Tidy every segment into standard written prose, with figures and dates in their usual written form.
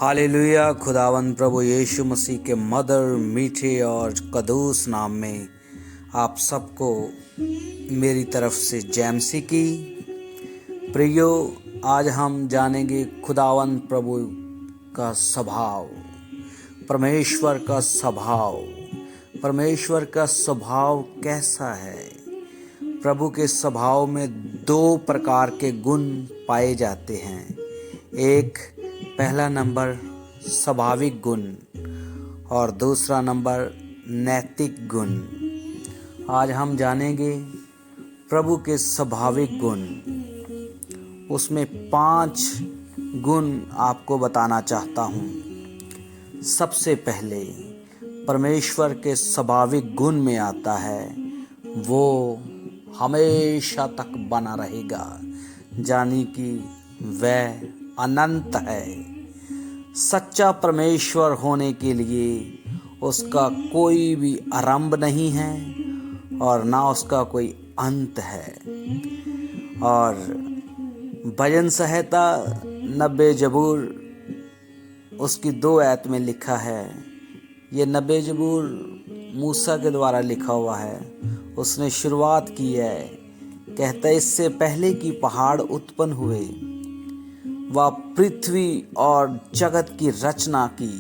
Hallelujah. खुदावंद प्रभु यीशु मसीह के मधुर मीठे और कदूस नाम में आप सबको मेरी तरफ से जैमसी की। प्रियो, आज हम जानेंगे खुदावंद प्रभु का स्वभाव, परमेश्वर का स्वभाव। परमेश्वर का स्वभाव कैसा है? प्रभु के स्वभाव में दो प्रकार के गुण पाए जाते हैं। एक पहला नंबर स्वाभाविक गुण और दूसरा नंबर नैतिक गुण। आज हम जानेंगे प्रभु के स्वाभाविक गुण। उसमें 5 गुण आपको बताना चाहता हूँ। सबसे पहले परमेश्वर के स्वाभाविक गुण में आता है, वो हमेशा तक बना रहेगा, यानी कि वह अनंत है। सच्चा परमेश्वर होने के लिए उसका कोई भी आरंभ नहीं है और ना उसका कोई अंत है। और भजन संहिता 90 जबूर उसकी 2 आयत में लिखा है। ये 90 जबूर मूसा के द्वारा लिखा हुआ है। उसने शुरुआत की है, कहता है, इससे पहले कि पहाड़ उत्पन्न हुए वह पृथ्वी और जगत की रचना की,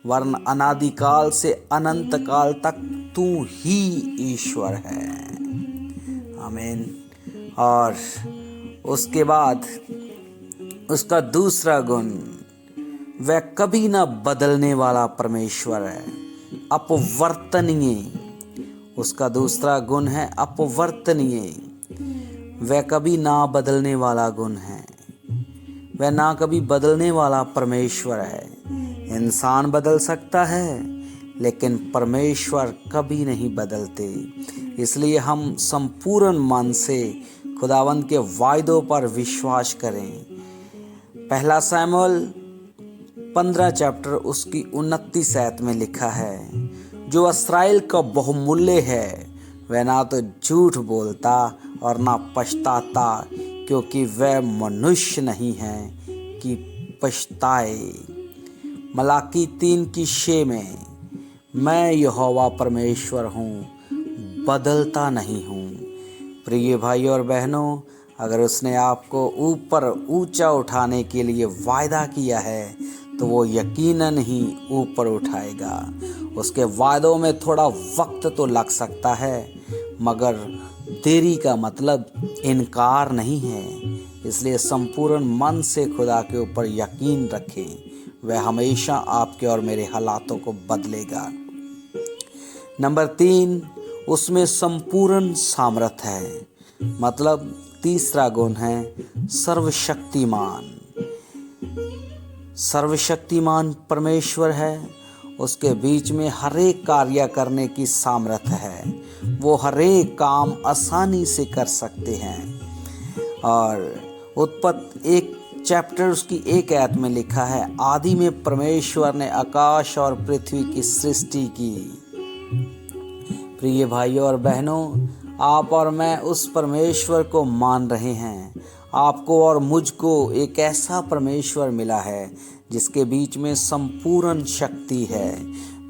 वरन अनादिकाल से अनंत काल तक तू ही ईश्वर है। आमीन। और उसके बाद उसका दूसरा गुण, वह कभी ना बदलने वाला परमेश्वर है, अपवर्तनीय। उसका दूसरा गुण है अपवर्तनीय। वह कभी ना बदलने वाला गुण है। वह ना कभी बदलने वाला परमेश्वर है। इंसान बदल सकता है, लेकिन परमेश्वर कभी नहीं बदलते। इसलिए हम संपूर्ण मन से खुदावंद के वायदों पर विश्वास करें। पहला शमूएल 15 चैप्टर उसकी 29 आयत में लिखा है, जो इस्राएल का बहुमूल्य है वह ना तो झूठ बोलता और ना पछताता, क्योंकि वह मनुष्य नहीं है कि पछताए। मलाकी 3:6 में, मैं यहोवा परमेश्वर हूँ, बदलता नहीं हूँ। प्रिय भाई और बहनों, अगर उसने आपको ऊपर ऊंचा उठाने के लिए वायदा किया है तो वो यकीनन ही ऊपर उठाएगा। उसके वायदों में थोड़ा वक्त तो लग सकता है, मगर देरी का मतलब इनकार नहीं है। इसलिए संपूर्ण मन से खुदा के ऊपर यकीन रखें, वह हमेशा आपके और मेरे हालातों को बदलेगा। नंबर 3, उसमें संपूर्ण सामर्थ है। मतलब तीसरा गुण है सर्वशक्तिमान। सर्वशक्तिमान परमेश्वर है। उसके बीच में हर एक कार्य करने की सामर्थ है। वो हर एक काम आसानी से कर सकते हैं। और उत्पत्ति 1 चैप्टर उसकी 1 आयत में लिखा है, आदि में परमेश्वर ने आकाश और पृथ्वी की सृष्टि की। प्रिय भाइयों और बहनों, आप और मैं उस परमेश्वर को मान रहे हैं। आपको और मुझको एक ऐसा परमेश्वर मिला है जिसके बीच में संपूर्ण शक्ति है।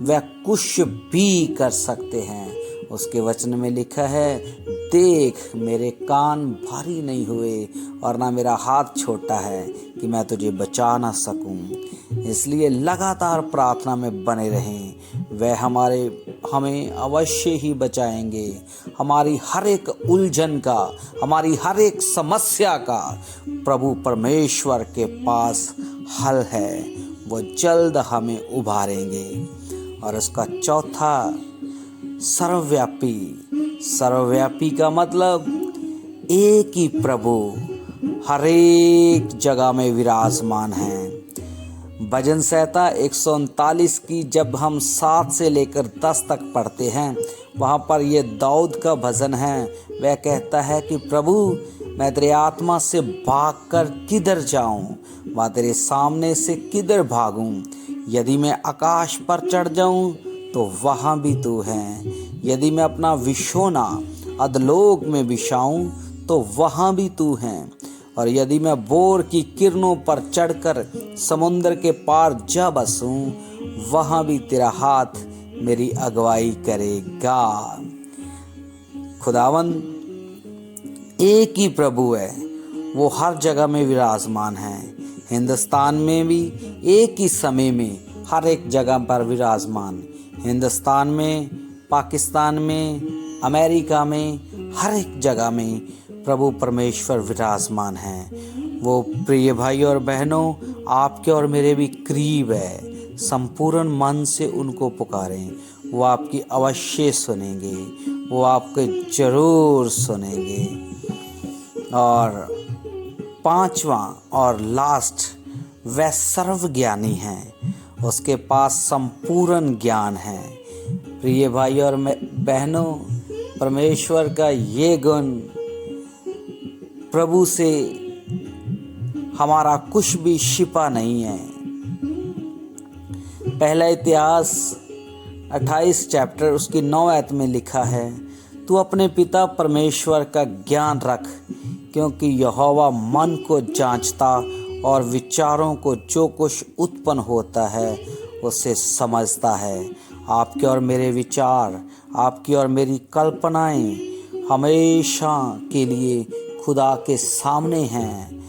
वह कुछ भी कर सकते हैं। उसके वचन में लिखा है, देख मेरे कान भारी नहीं हुए और ना मेरा हाथ छोटा है कि मैं तुझे बचा ना सकूं। इसलिए लगातार प्रार्थना में बने रहें। वह हमें अवश्य ही बचाएंगे। हमारी हर एक उलझन का, हमारी हर एक समस्या का प्रभु परमेश्वर के पास हल है। वो जल्द हमें उभारेंगे। और उसका चौथा, सर्वव्यापी। सर्वव्यापी का मतलब एक ही प्रभु हर एक जगह में विराजमान है। भजन संहिता 139 की जब हम 7 से लेकर 10 तक पढ़ते हैं, वहाँ पर ये दाऊद का भजन है। वह कहता है कि प्रभु, मैं तेरे आत्मा से भागकर किधर जाऊं, वह तेरे सामने से किधर भागूं। यदि मैं आकाश पर चढ़ जाऊं तो वहाँ भी तू है। यदि मैं अपना विशोना अधलोक में बिछाऊं तो वहाँ भी तू है। और यदि मैं भोर की किरणों पर चढ़कर समुद्र के पार जा बसूं, वहां भी तेरा हाथ मेरी अगुवाई करेगा। खुदावन एक ही प्रभु है, वो हर जगह में विराजमान है। हिंदुस्तान में भी एक ही समय में हर एक जगह पर विराजमान। हिंदुस्तान में, पाकिस्तान में, अमेरिका में, हर एक जगह में प्रभु परमेश्वर विराजमान हैं। वो प्रिय भाई और बहनों, आपके और मेरे भी करीब है। संपूर्ण मन से उनको पुकारें, वो आपकी अवश्य सुनेंगे, वो आपके जरूर सुनेंगे। और पांचवा और लास्ट, वह सर्वज्ञानी है, उसके पास संपूर्ण ज्ञान है। प्रिय भाई और बहनों, परमेश्वर का ये गुण, प्रभु से हमारा कुछ भी छिपा नहीं है। पहला इतिहास 28 चैप्टर उसकी 9 आयत में लिखा है, तू अपने पिता परमेश्वर का ज्ञान रख, क्योंकि यहोवा मन को जांचता और विचारों को जो कुछ उत्पन्न होता है उसे समझता है। आपके और मेरे विचार, आपकी और मेरी कल्पनाएं हमेशा के लिए खुदा के सामने हैं।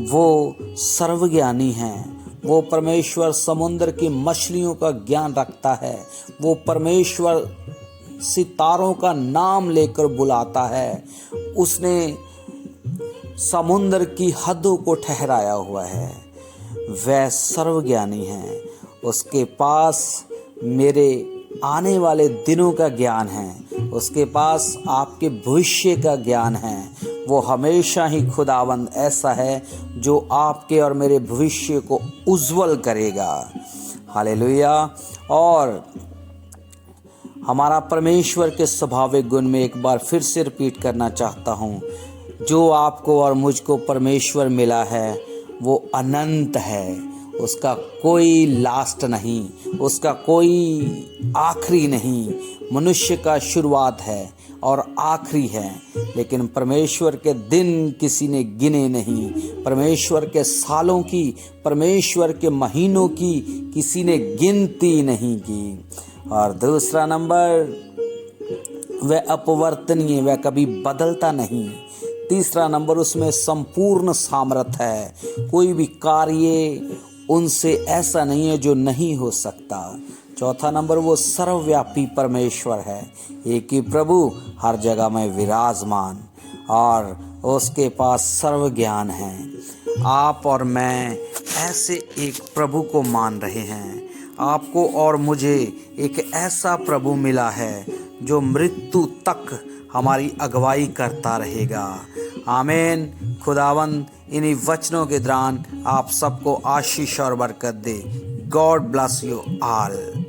वो सर्वज्ञानी हैं। वो परमेश्वर समुद्र की मछलियों का ज्ञान रखता है। वो परमेश्वर सितारों का नाम लेकर बुलाता है। उसने समुद्र की हदों को ठहराया हुआ है। वह सर्वज्ञानी है। उसके पास मेरे आने वाले दिनों का ज्ञान है। उसके पास आपके भविष्य का ज्ञान है। वो हमेशा ही खुदावंद ऐसा है जो आपके और मेरे भविष्य को उज्जवल करेगा। हालेलुया। और हमारा परमेश्वर के स्वाभाविक गुण में एक बार फिर से रिपीट करना चाहता हूँ, जो आपको और मुझको परमेश्वर मिला है वो अनंत है। उसका कोई लास्ट नहीं, उसका कोई आखिरी नहीं। मनुष्य का शुरुआत है और आखिरी है, लेकिन परमेश्वर के दिन किसी ने गिने नहीं। परमेश्वर के सालों की, परमेश्वर के महीनों की किसी ने गिनती नहीं की। और दूसरा नंबर, वह अपवर्तनीय, वह कभी बदलता नहीं। तीसरा नंबर, उसमें संपूर्ण सामर्थ है। कोई भी कार्य उनसे ऐसा नहीं है जो नहीं हो सकता। चौथा नंबर, वो सर्वव्यापी परमेश्वर है। एक ही प्रभु हर जगह में विराजमान, और उसके पास सर्व ज्ञान है। आप और मैं ऐसे एक प्रभु को मान रहे हैं। आपको और मुझे एक ऐसा प्रभु मिला है जो मृत्यु तक हमारी अगुवाई करता रहेगा। आमीन। खुदावंद इन्हीं वचनों के दौरान आप सबको आशीष और बरकत दे। God bless you all.